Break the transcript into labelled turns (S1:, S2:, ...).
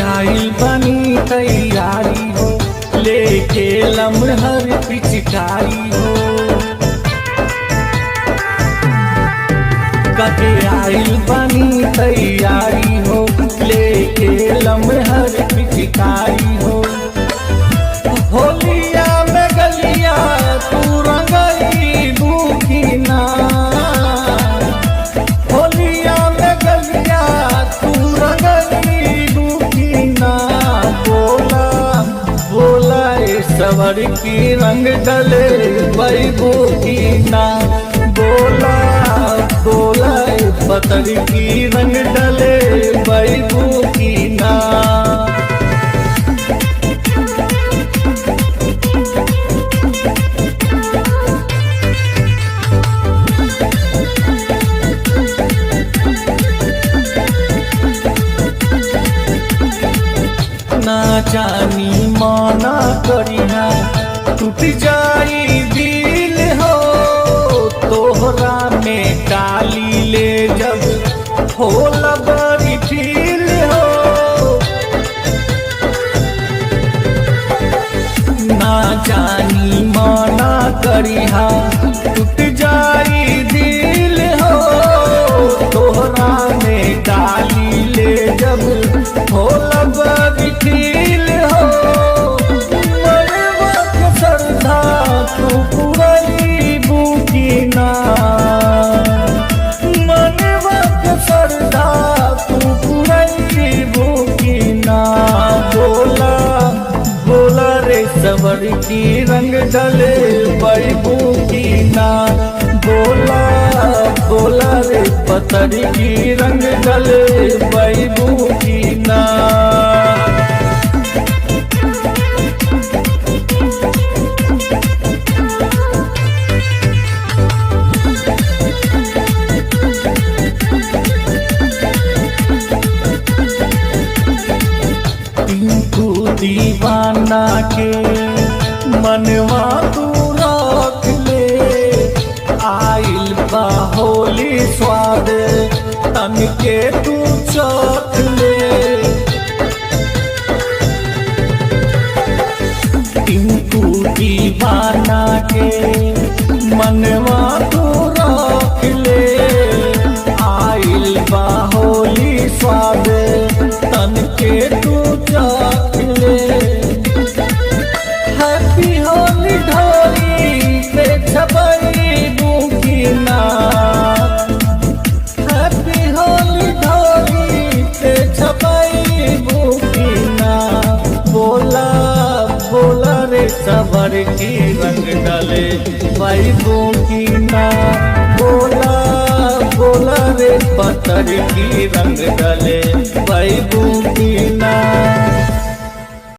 S1: आइल बनी तैयारी हो लेके लम्हर पिचकारी हो। कके आइल बनी तैयारी हो लेके लम्हर पिचकारी हो। होलिया में गलिया तू रंगई बुकिना, होलिया में गलिया तू रंगई बुकिना। बोला बोला ए सवर की रंग डले बैबू की ना। बोला बोला ए पतर की रंग डले बैबू की ना। ना जानी माना करिहा टूट जाई दिल हो। तोहरा में डाली ले जब हो बड़ी फील हो। ना जानी माना करिहा टूट जाई दिल हो। तोहरा में डाली ले जब हो बड़ी फील हो। मनवा के श्रद्धा तू पुरई बुकिना, मनवा के श्रद्धा तू पुरई बुकिना। बोला बोला रे सवर की रंग डले बैबू की ना। बोला बोला रे पतर की रंग डले बैबू की ना। दीवाना के मनवा तू रख ले। आइल बा होली स्वाद तन के तू चख ले। टिंकू दीवाना के मनवा तू रख ले। आइल बा होली स्वाद तन के तू चख ले। हैप्पी होली ढोली पे छपई बुकिना। हैप्पी होली ढोली पे छपई बुकिना। बोला बोला रे सवर की रंग डले बैबू की ना। बोला बोला रे पतर की रंग डले बैबू की ना।